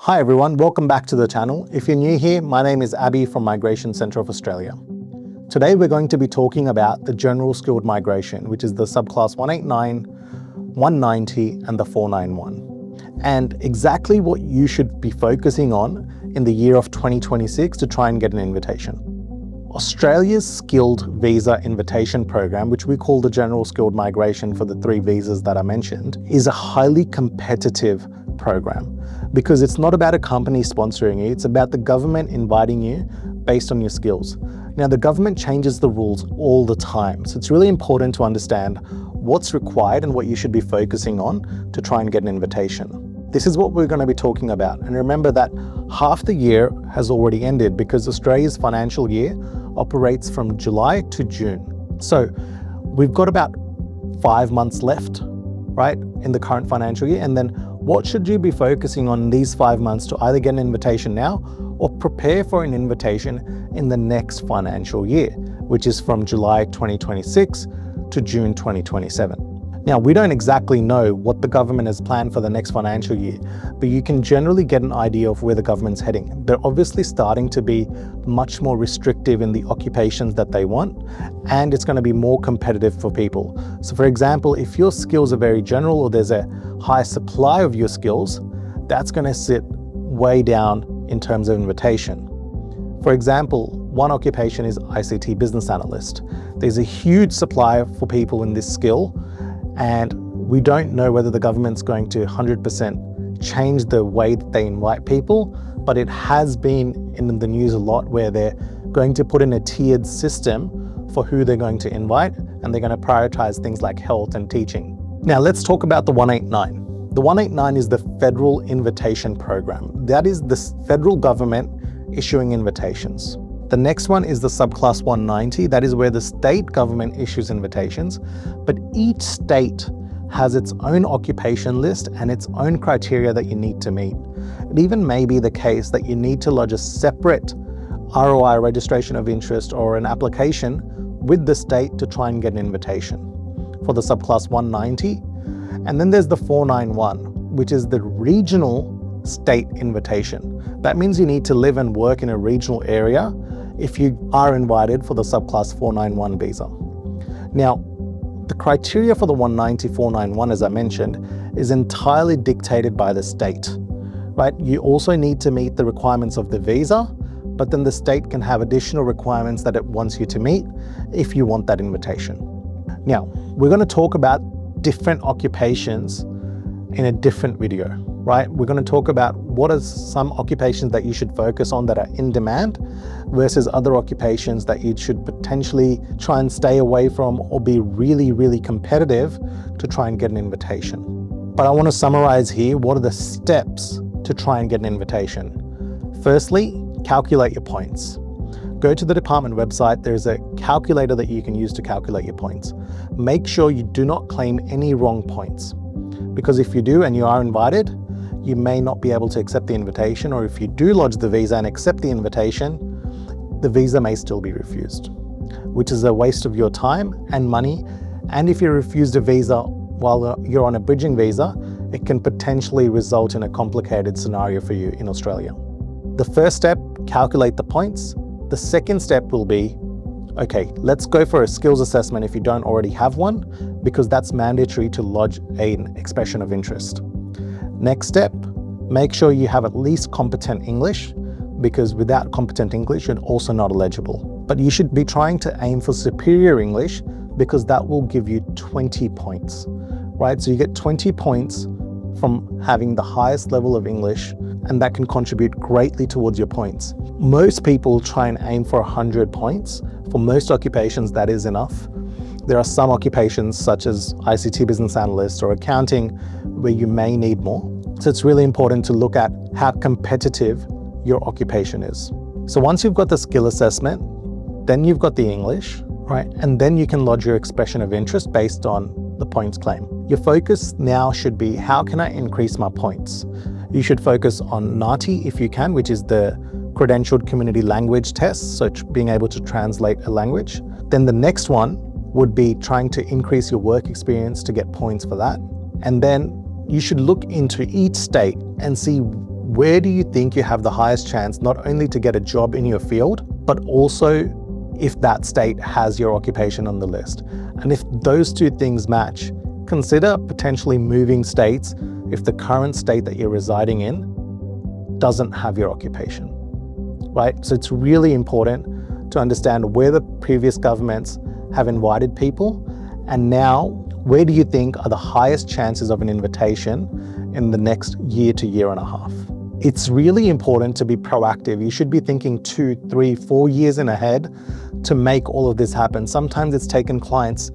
Hi everyone, welcome back to the channel. If you're new here, my name is Abby from Migration Centre of Australia. Today we're going to be talking about the General Skilled Migration, which is the subclass 189, 190 and the 491, and exactly what you should be focusing on in the year of 2026 to try and get an invitation. Australia's Skilled Visa Invitation Program, which we call the General Skilled Migration for the three visas that I mentioned, is a highly competitive program because it's not about a company sponsoring you, it's about the government inviting you based on your skills. Now, the government changes the rules all the time, so it's really important to understand what's required and what you should be focusing on to try and get an invitation. This is what we're going to be talking about. And remember that half the year has already ended because Australia's financial year operates from July to June. So we've got about 5 months left, right, in the current financial year. And then what should you be focusing on in these 5 months to either get an invitation now or prepare for an invitation in the next financial year, which is from July 2026 to June 2027. Now, we don't exactly know what the government has planned for the next financial year, but you can generally get an idea of where the government's heading. They're obviously starting to be much more restrictive in the occupations that they want, and it's going to be more competitive for people. So for example, if your skills are very general or there's a high supply of your skills, that's going to sit way down in terms of invitation. For example, one occupation is ICT business analyst. There's a huge supply for people in this skill, and we don't know whether the government's going to 100% change the way that they invite people, but it has been in the news a lot where they're going to put in a tiered system for who they're going to invite, and they're going to prioritize things like health and teaching. Now let's talk about the 189. The 189 is the Federal Invitation Program. That is the federal government issuing invitations. The next one is the subclass 190. That is where the state government issues invitations, but each state has its own occupation list and its own criteria that you need to meet. It even may be the case that you need to lodge a separate ROI, registration of interest, or an application with the state to try and get an invitation for the subclass 190. And then there's the 491, which is the regional state invitation. That means you need to live and work in a regional area if you are invited for the subclass 491 visa. Now, the criteria for the 190 491, as I mentioned, is entirely dictated by the state, right? You also need to meet the requirements of the visa, but then the state can have additional requirements that it wants you to meet if you want that invitation. Now, we're going to talk about different occupations in a different video, right? We're going to talk about what are some occupations that you should focus on that are in demand versus other occupations that you should potentially try and stay away from or be really, really competitive to try and get an invitation. But I want to summarize here, what are the steps to try and get an invitation? Firstly, calculate your points. Go to the department website. There's a calculator that you can use to calculate your points. Make sure you do not claim any wrong points, because if you do and you are invited, you may not be able to accept the invitation, or if you do lodge the visa and accept the invitation, the visa may still be refused, which is a waste of your time and money. And if you're refused a visa while you're on a bridging visa, it can potentially result in a complicated scenario for you in Australia. The first step, calculate the points. The second step will be, okay, let's go for a skills assessment if you don't already have one, because that's mandatory to lodge an expression of interest. Next step, make sure you have at least competent English, because without competent English, you're also not eligible. But you should be trying to aim for superior English, because that will give you 20 points, right? So you get 20 points from having the highest level of English, and that can contribute greatly towards your points. Most people try and aim for 100 points. For most occupations, that is enough. There are some occupations such as ICT business analyst or accounting where you may need more. So it's really important to look at how competitive your occupation is. So once you've got the skill assessment, then you've got the English, right? And then you can lodge your expression of interest based on the points claim. Your focus now should be, how can I increase my points? You should focus on NATI if you can, which is the Credentialed Community Language Test, so being able to translate a language. Then the next one would be trying to increase your work experience to get points for that. And then you should look into each state and see where do you think you have the highest chance not only to get a job in your field, but also if that state has your occupation on the list? And if those two things match, consider potentially moving states if the current state that you're residing in doesn't have your occupation, right? So it's really important to understand where the previous governments have invited people, and now where do you think are the highest chances of an invitation in the next year to year and a half? It's really important to be proactive. You should be thinking 2, 3, 4 years in ahead to make all of this happen. Sometimes it's taken clients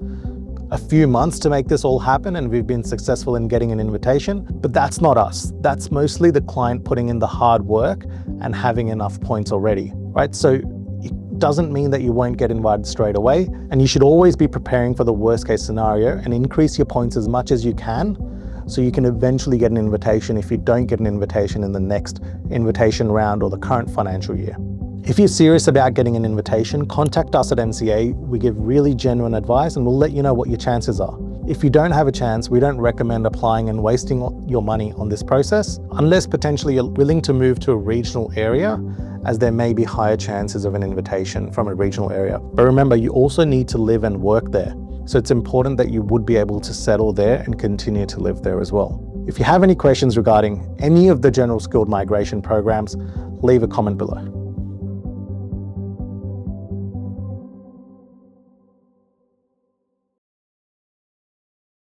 a few months to make this all happen, and we've been successful in getting an invitation, but that's not us. That's mostly the client putting in the hard work and having enough points already, right? So it doesn't mean that you won't get invited straight away, and you should always be preparing for the worst case scenario and increase your points as much as you can so you can eventually get an invitation if you don't get an invitation in the next invitation round or the current financial year. If you're serious about getting an invitation, contact us at MCA. We give really genuine advice and we'll let you know what your chances are. If you don't have a chance, we don't recommend applying and wasting your money on this process, unless potentially you're willing to move to a regional area, as there may be higher chances of an invitation from a regional area. But remember, you also need to live and work there. So it's important that you would be able to settle there and continue to live there as well. If you have any questions regarding any of the general skilled migration programs, leave a comment below.